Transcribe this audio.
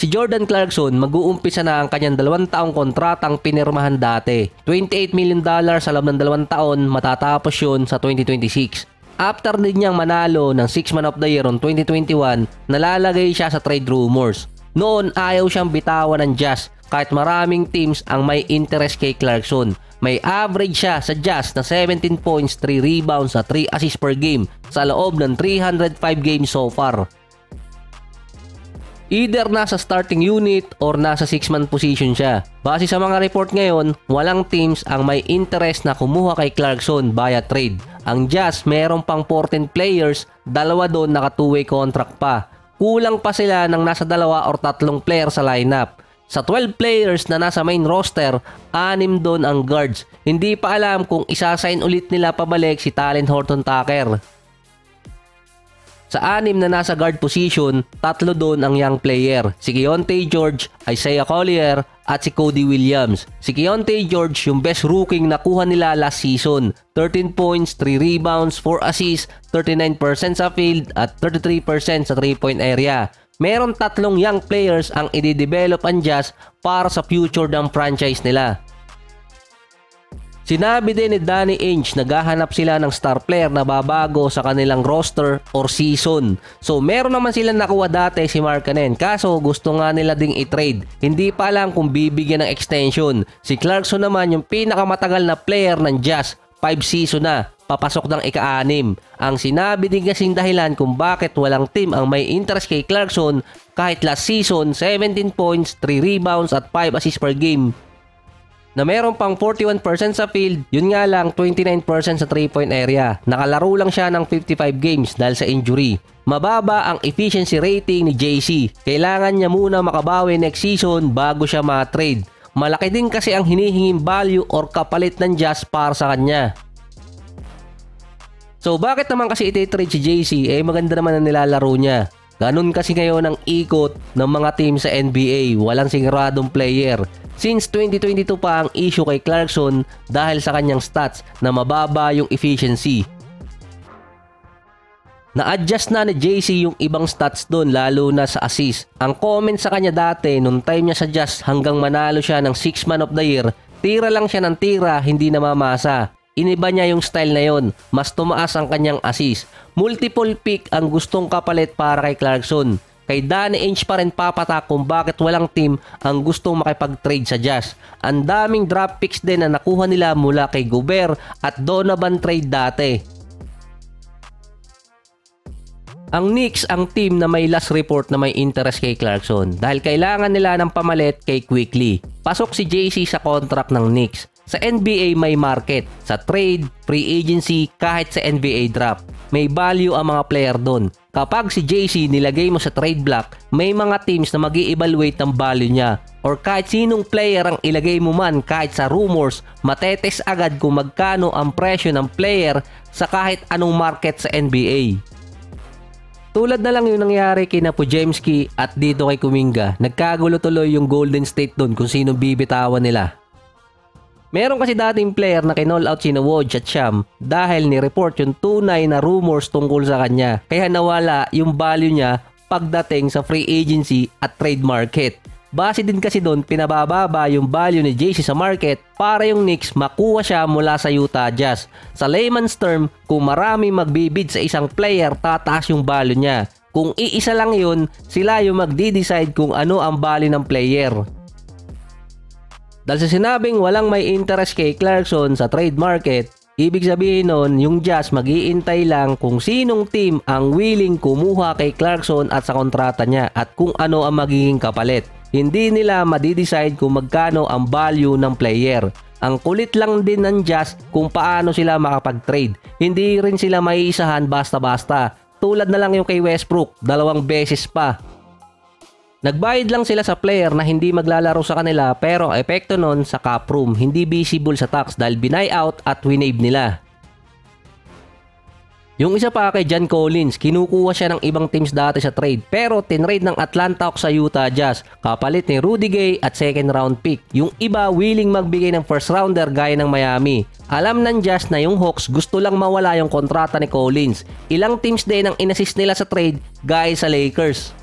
Si Jordan Clarkson mag-uumpisa na ang kanyang 2 taong kontratang pinirmahan dati. $28 million sa loob ng 2 taon, matatapos yun sa 2026. After din niyang manalo ng 6 Man of the Year on 2021, nalalagay siya sa trade rumors. Noon ayaw siyang bitawan ng Jazz kahit maraming teams ang may interest kay Clarkson. May average siya sa Jazz na 17 points, 3 rebounds at 3 assists per game sa loob ng 305 games so far. Either nasa starting unit or nasa 6-man position siya. Base sa mga report ngayon, walang teams ang may interest na kumuha kay Clarkson via trade. Ang Jazz meron pang 14 players, 2 doon naka 2-way contract pa. Kulang pa sila ng nasa 2 or 3 player sa lineup. Sa 12 players na nasa main roster, 6 doon ang guards. Hindi pa alam kung isasign ulit nila pabalik si Talen Horton-Tucker. Sa 6 na nasa guard position, 3 doon ang young player. Si Keyonte George, Isaiah Collier at si Cody Williams. Si Keyonte George yung best rookie nakuha nila last season. 13 points, 3 rebounds, 4 assists, 39% sa field at 33% sa 3-point area. Meron 3 young players ang i-develop ang Jazz para sa future ng franchise nila. Sinabi din ni Danny Ainge na naghahanap sila ng star player na babago sa kanilang roster or season. So meron naman silang nakuha dati si Markkanen, kaso gusto nga nila ding i-trade. Hindi pa alam kung bibigyan ng extension. Si Clarkson naman yung pinakamatagal na player ng Jazz, 5 season na, papasok ng ika-6. Ang sinabi din kasing dahilan kung bakit walang team ang may interest kay Clarkson kahit last season 17 points, 3 rebounds at 5 assists per game. Na meron pang 41% sa field, yun nga lang 29% sa 3-point area. Nakalaro lang siya ng 55 games dahil sa injury. Mababa ang efficiency rating ni JC. Kailangan niya muna makabawi next season bago siya ma-trade. Malaki din kasi ang hinihinging value or kapalit ng Jazz para sa kanya. So bakit naman kasi iti-trade si JC? Maganda naman ang nilalaro niya. Ganun kasi ngayon ang ikot ng mga team sa NBA. Walang siguradong player. Since 2022 pa ang issue kay Clarkson dahil sa kanyang stats na mababa yung efficiency. Na-adjust na ni JC yung ibang stats doon lalo na sa assist. Ang comment sa kanya dati nung time niya sa Jazz hanggang manalo siya ng 6 Man of the Year, tira lang siya ng tira, hindi namamasa. Iniba niya yung style na yon, mas tumaas ang kanyang assist. Multiple pick ang gustong kapalit para kay Clarkson. Kay Danny Ainge pa rin papatak kung bakit walang team ang gustong makipag-trade sa Jazz. Ang daming draft picks din na nakuha nila mula kay Gobert at Donovan trade dati. Ang Knicks ang team na may last report na may interest kay Clarkson dahil kailangan nila ng pamalit kay Quickley. Pasok si JC sa contract ng Knicks. Sa NBA may market, sa trade, free agency, kahit sa NBA draft. May value ang mga player doon. Kapag si JC nilagay mo sa trade block, may mga teams na mag-i-evaluate ng value niya. Or kahit sinong player ang ilagay mo man kahit sa rumors, matetes agad kung magkano ang presyo ng player sa kahit anong market sa NBA. Tulad na lang yung nangyari kina Podziemski at dito kay Kuminga. Nagkagulo tuloy yung Golden State doon kung sino bibitawan nila. Meron kasi dating player na kinall out sina Woj at Sham dahil ni-report yung tunay na rumors tungkol sa kanya. Kaya nawala yung value niya pagdating sa free agency at trade market. Base din kasi doon pinabababa yung value ni JC sa market para yung Knicks makuha siya mula sa Utah Jazz. Sa layman's term, kung marami magbibid sa isang player, tataas yung value niya. Kung iisa lang yun, sila yung magdi-decide kung ano ang value ng player. Dahil sa sinabing walang may interest kay Clarkson sa trade market, ibig sabihin nun yung Jazz mag-iintay lang kung sinong team ang willing kumuha kay Clarkson at sa kontrata niya at kung ano ang magiging kapalit. Hindi nila madidecide kung magkano ang value ng player. Ang kulit lang din ng Jazz kung paano sila makapag-trade. Hindi rin sila maiisahan basta-basta. Tulad na lang yung kay Westbrook, 2 beses pa. Nagbayad lang sila sa player na hindi maglalaro sa kanila pero epekto nun sa cap room, hindi visible sa tax dahil binay-out at winave nila. Yung isa pa kay John Collins, kinukuha siya ng ibang teams dati sa trade pero tinrade ng Atlanta Hawks sa Utah Jazz kapalit ni Rudy Gay at second round pick. Yung iba willing magbigay ng first rounder gaya ng Miami. Alam ng Jazz na yung Hawks gusto lang mawala yung kontrata ni Collins. Ilang teams din ang inassist nila sa trade gaya sa Lakers.